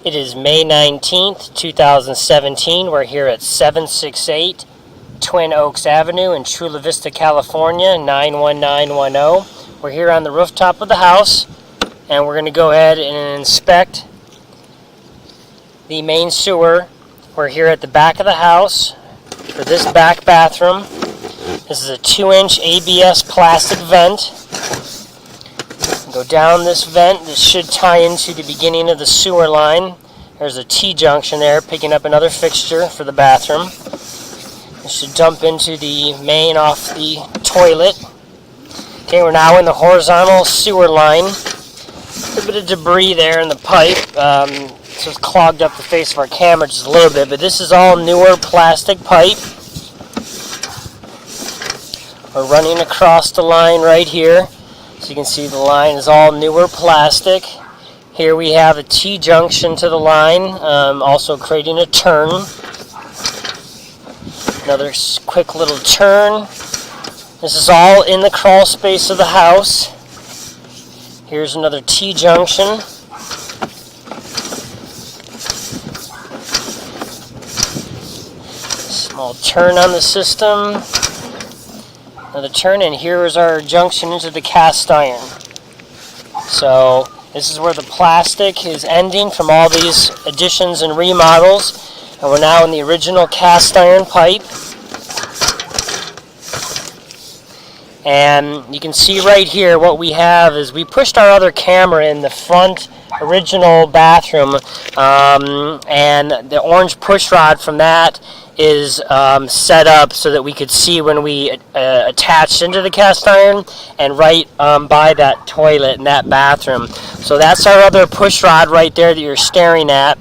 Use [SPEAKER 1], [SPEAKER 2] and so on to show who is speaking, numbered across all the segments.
[SPEAKER 1] It is May 19th, 2017. We're here at 768 Twin Oaks Avenue in Chula Vista, California, 91910. We're here on the rooftop of the house, and we're going to go ahead and inspect the main sewer. We're here at the back of the house for this back bathroom. This is a 2-inch ABS plastic vent. Go down this vent. This should tie into the beginning of the sewer line. There's a T-junction there picking up another fixture for the bathroom. This should dump into the main off the toilet. Okay, we're now in the horizontal sewer line. A little bit of debris there in the pipe. So it's clogged up the face of our camera just a little bit, but this is all newer plastic pipe. We're running across the line right here. So you can see the line is all newer plastic. Here we have a T-junction to the line, also creating a turn. Another quick little turn. This is all in the crawl space of the house. Here's another T-junction. Small turn on the system. Another turn, and here is our junction into the cast iron. So this is where the plastic is ending from all these additions and remodels, and we're now in the original cast iron pipe. And you can see right here what we have is we pushed our other camera in the front original bathroom, and the orange push rod from that is set up so that we could see when we attached into the cast iron and right by that toilet in that bathroom. So that's our other push rod right there that you're staring at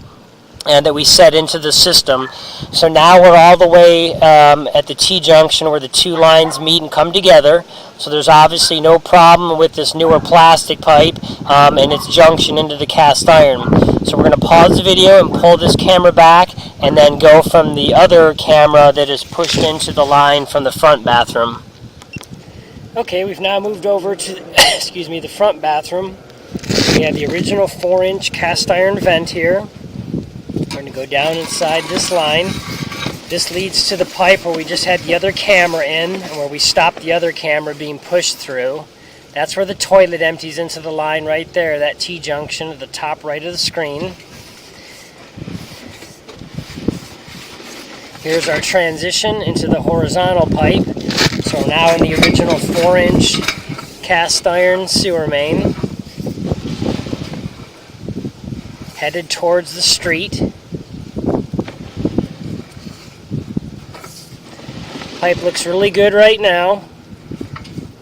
[SPEAKER 1] and that we set into the system. So now we're all the way at the T-junction where the two lines meet and come together. So there's obviously no problem with this newer plastic pipe and its junction into the cast iron. So we're going to pause the video and pull this camera back and then go from the other camera that is pushed into the line from the front bathroom. Okay, we've now moved over to the front bathroom. We have the original 4-inch cast iron vent here. We're going to go down inside this line. This leads to the pipe where we just had the other camera in and where we stopped the other camera being pushed through. That's where the toilet empties into the line right there, that T-junction at the top right of the screen. Here's our transition into the horizontal pipe. So we're now in the original 4-inch cast iron sewer main, headed towards the street. Pipe looks really good right now.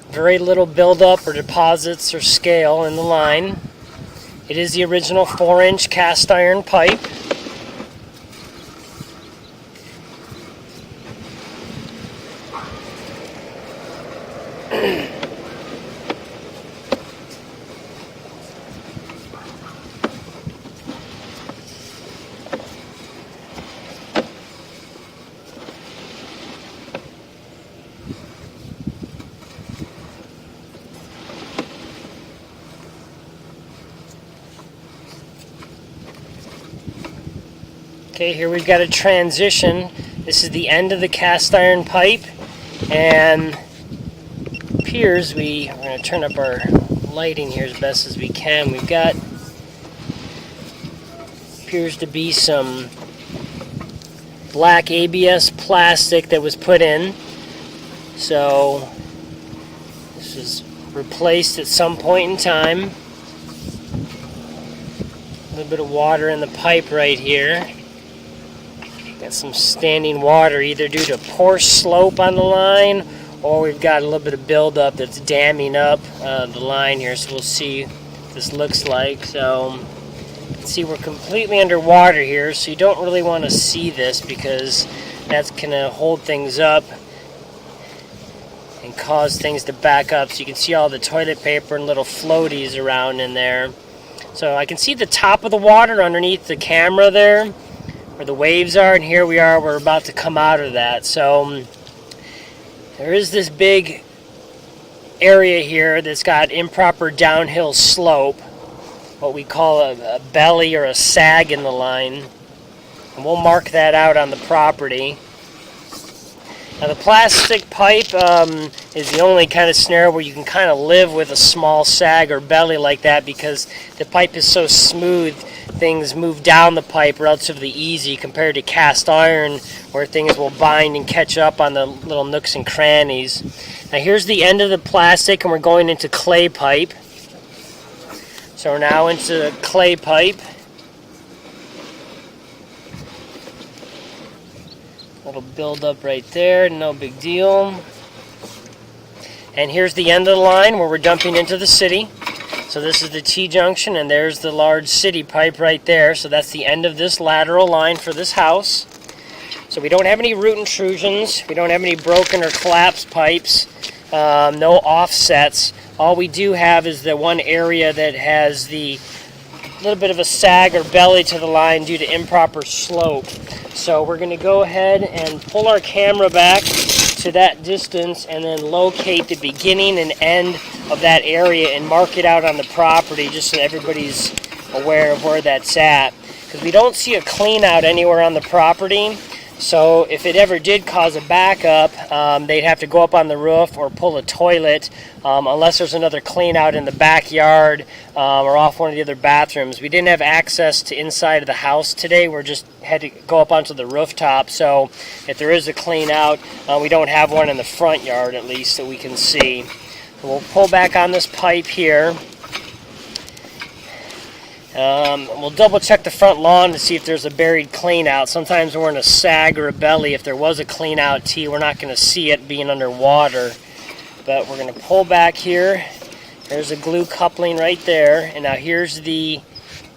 [SPEAKER 1] Very little buildup or deposits or scale in the line. It is the original 4-inch cast iron pipe. Okay, here we've got a transition. This is the end of the cast iron pipe, and appears we're going to turn up our lighting here as best as we can. We've got appears to be some black ABS plastic that was put in. So this was replaced at some point in time. A little bit of water in the pipe right here. Got some standing water either due to poor slope on the line, or we've got a little bit of buildup that's damming up the line here. So we'll see what this looks like. So you can see we're completely underwater here, so you don't really want to see this because that's going to hold things up and cause things to back up. So you can see all the toilet paper and little floaties around in there. So I can see the top of the water underneath the camera there, where the waves are, and here we are, we're about to come out of that. So there is this big area here that's got improper downhill slope. what we call a belly or a sag in the line. And we'll mark that out on the property. Now the plastic pipe is the only kind of scenario where you can kind of live with a small sag or belly like that, because the pipe is so smooth, things move down the pipe relatively easy compared to cast iron, where things will bind and catch up on the little nooks and crannies. Now here's the end of the plastic, and we're going into clay pipe. So we're now into clay pipe. It'll build up right there, no big deal. And here's the end of the line where we're dumping into the city. So this is the T-junction, and there's the large city pipe right there. So that's the end of this lateral line for this house. So we don't have any root intrusions. We don't have any broken or collapsed pipes. No offsets. All we do have is the one area that has the little bit of a sag or belly to the line due to improper slope. So we're going to go ahead and pull our camera back to that distance and then locate the beginning and end of that area and mark it out on the property just so everybody's aware of where that's at. Because we don't see a clean out anywhere on the property. So if it ever did cause a backup, they'd have to go up on the roof or pull a toilet, unless there's another clean out in the backyard or off one of the other bathrooms. We didn't have access to inside of the house today. We just had to go up onto the rooftop. So if there is a clean out, we don't have one in the front yard at least that we can see. So we'll pull back on this pipe here. We'll double check the front lawn to see if there's a buried clean out. Sometimes we're in a sag or a belly. If there was a clean out T, we're not going to see it being underwater. But we're going to pull back here. There's a glue coupling right there. And now here's the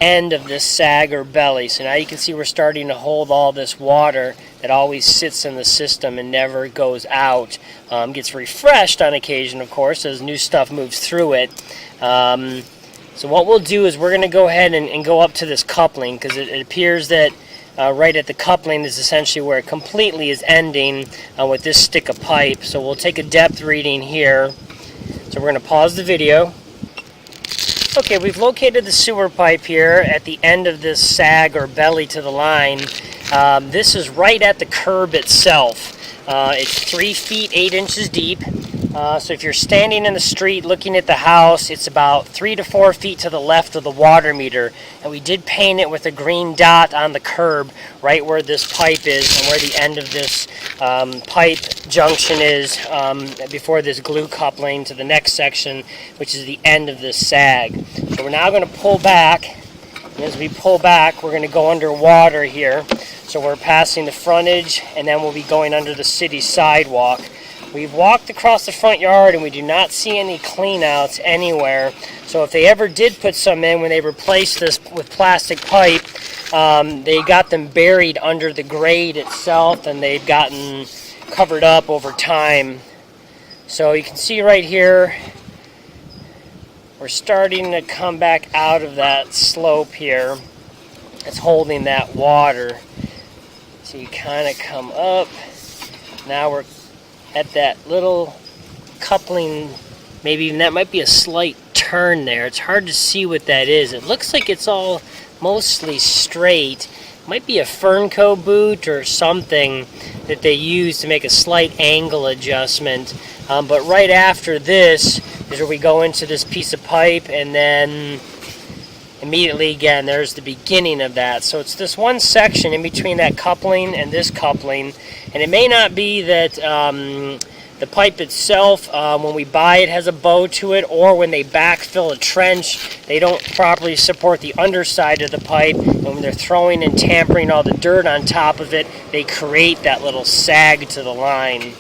[SPEAKER 1] end of this sag or belly. So now you can see we're starting to hold all this water that always sits in the system and never goes out. Gets refreshed on occasion, of course, as new stuff moves through it. So what we'll do is we're going to go ahead and go up to this coupling, because it appears that right at the coupling is essentially where it completely is ending with this stick of pipe. So we'll take a depth reading here. So we're going to pause the video. Okay, we've located the sewer pipe here at the end of this sag or belly to the line. This is right at the curb itself. It's 3 feet 8 inches deep. So if you're standing in the street looking at the house, it's about 3 to 4 feet to the left of the water meter. And we did paint it with a green dot on the curb right where this pipe is and where the end of this pipe junction is before this glue coupling to the next section, which is the end of this sag. So we're now going to pull back. And as we pull back, we're going to go underwater here. So we're passing the frontage, and then we'll be going under the city sidewalk. We've walked across the front yard and we do not see any cleanouts anywhere. So if they ever did put some in when they replaced this with plastic pipe, they got them buried under the grade itself and they've gotten covered up over time. So you can see right here, we're starting to come back out of that slope here. It's holding that water. So you kind of come up. Now we're at that little coupling, maybe even that might be a slight turn there. It's hard to see what that is. It looks like it's all mostly straight. It might be a Fernco boot or something that they use to make a slight angle adjustment. But right after this is where we go into this piece of pipe, and then immediately again there's the beginning of that. So it's this one section in between that coupling and this coupling. And it may not be that the pipe itself, when we buy it, has a bow to it, or when they backfill a trench, they don't properly support the underside of the pipe, and when they're throwing and tampering all the dirt on top of it, they create that little sag to the line.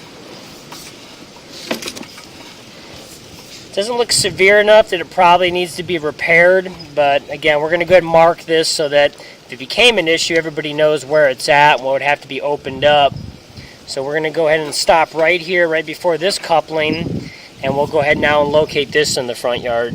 [SPEAKER 1] It doesn't look severe enough that it probably needs to be repaired, but again, we're going to go ahead and mark this so that if it became an issue, everybody knows where it's at and what would have to be opened up. So we're going to go ahead and stop right here, right before this coupling, and we'll go ahead now and locate this in the front yard.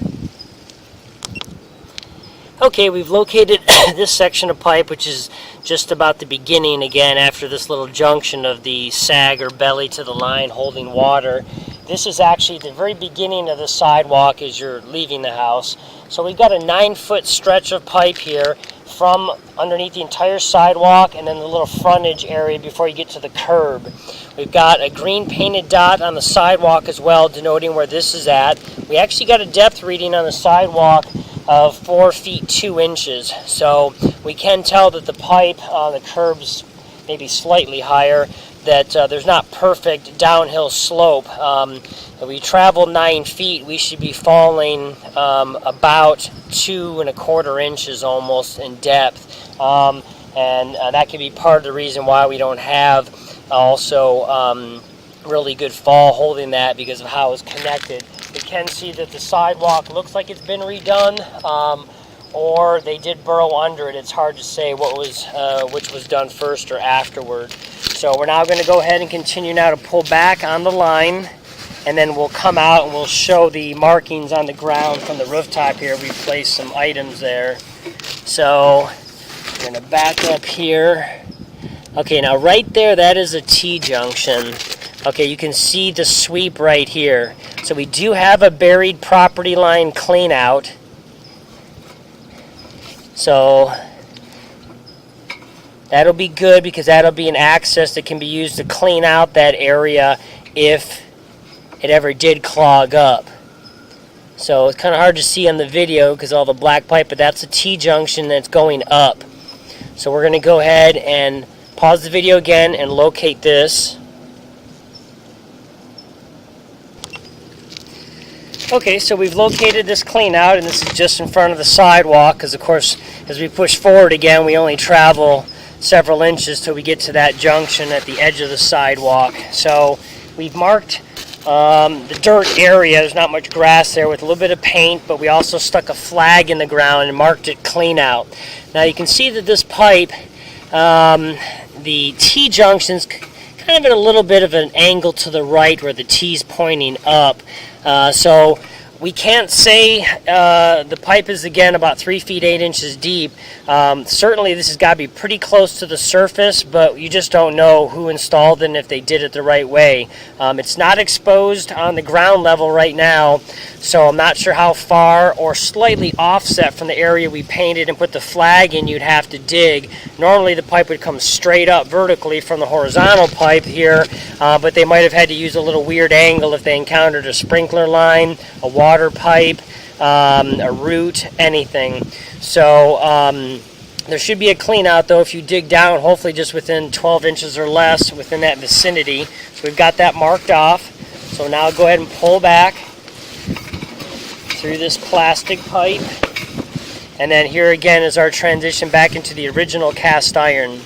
[SPEAKER 1] Okay, we've located this section of pipe, which is just about the beginning again after this little junction of the sag or belly to the line holding water. This is actually the very beginning of the sidewalk as you're leaving the house. So we've got a 9-foot stretch of pipe here from underneath the entire sidewalk and then the little frontage area before you get to the curb. We've got a green painted dot on the sidewalk as well, denoting where this is at. We actually got a depth reading on the sidewalk of 4 feet 2 inches. So we can tell that the pipe on the curb's maybe slightly higher, that there's not perfect downhill slope. If we travel 9 feet, we should be falling about 2 1/4 inches almost in depth. And that could be part of the reason why we don't have also really good fall holding that, because of how it's connected. We can see that the sidewalk looks like it's been redone, or they did burrow under it. It's hard to say what was which was done first or afterward. So we're now going to go ahead and continue now to pull back on the line, and then we'll come out and we'll show the markings on the ground from the rooftop here. We placed some items there. So we're going to back up here. Okay, now right there, that is a T-junction. Okay, you can see the sweep right here. So we do have a buried property line clean out. So that'll be good, because that'll be an access that can be used to clean out that area if it ever did clog up. So it's kind of hard to see on the video because all the black pipe, but that's a T-junction that's going up. So we're going to go ahead and pause the video again and locate this. Okay, so we've located this clean out, and this is just in front of the sidewalk, because of course as we push forward again, we only travel several inches till we get to that junction at the edge of the sidewalk. So we've marked the dirt area. There's not much grass there, with a little bit of paint, but we also stuck a flag in the ground and marked it clean out. Now you can see that this pipe, the T-junction's kind of at a little bit of an angle to the right where the T's pointing up. So we can't say the pipe is, again, about 3 feet 8 inches deep. Certainly this has got to be pretty close to the surface, but you just don't know who installed it and if they did it the right way. It's not exposed on the ground level right now, so I'm not sure how far or slightly offset from the area we painted and put the flag in you'd have to dig. Normally the pipe would come straight up vertically from the horizontal pipe here, but they might have had to use a little weird angle if they encountered a sprinkler line, a water pipe, a root, anything. So there should be a clean out though if you dig down, hopefully just within 12 inches or less within that vicinity. So we've got that marked off. So now go ahead and pull back through this plastic pipe, and then here again is our transition back into the original cast iron.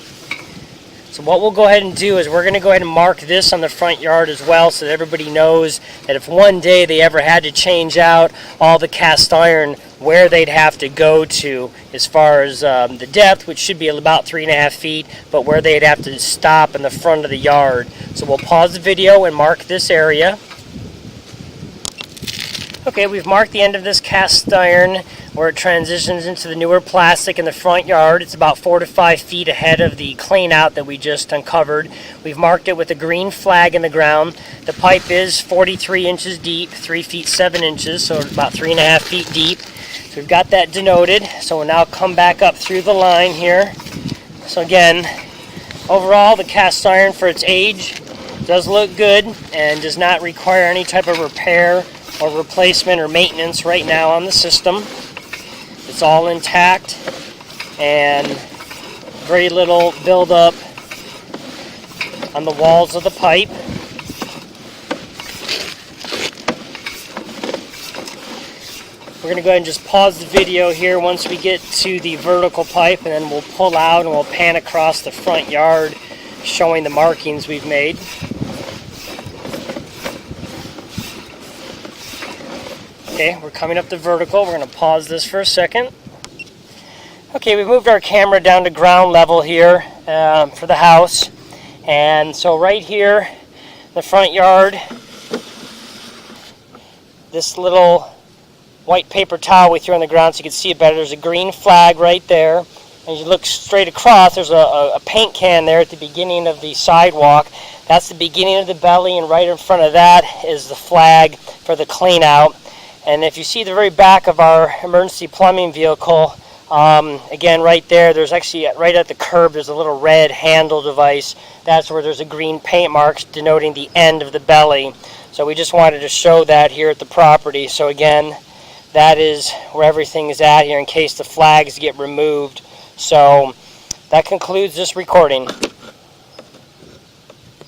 [SPEAKER 1] So what we'll go ahead and do is we're going to go ahead and mark this on the front yard as well, so that everybody knows that if one day they ever had to change out all the cast iron, where they'd have to go to as far as the depth, which should be about 3.5 feet, but where they'd have to stop in the front of the yard. So we'll pause the video and mark this area. Okay, we've marked the end of this cast iron where it transitions into the newer plastic in the front yard. It's about 4 to 5 feet ahead of the clean out that we just uncovered. We've marked it with a green flag in the ground. The pipe is 43 inches deep, 3 feet 7 inches, so about 3.5 feet deep. So we've got that denoted. So we'll now come back up through the line here. So again, overall the cast iron for its age does look good and does not require any type of repair or replacement or maintenance right now on the system. It's all intact and very little buildup on the walls of the pipe. We're going to go ahead and just pause the video here once we get to the vertical pipe, and then we'll pull out and we'll pan across the front yard showing the markings we've made. Okay, we're coming up the vertical. We're going to pause this for a second. Okay, we moved our camera down to ground level here for the house. And so right here, the front yard, this little white paper towel we threw on the ground so you can see it better. There's a green flag right there. As you look straight across, there's a paint can there at the beginning of the sidewalk. That's the beginning of the belly, and right in front of that is the flag for the clean out. And if you see the very back of our emergency plumbing vehicle, again right there, there's actually right at the curb, there's a little red handle device. That's where there's a green paint mark denoting the end of the belly. So we just wanted to show that here at the property. So again, that is where everything is at here in case the flags get removed. So that concludes this recording.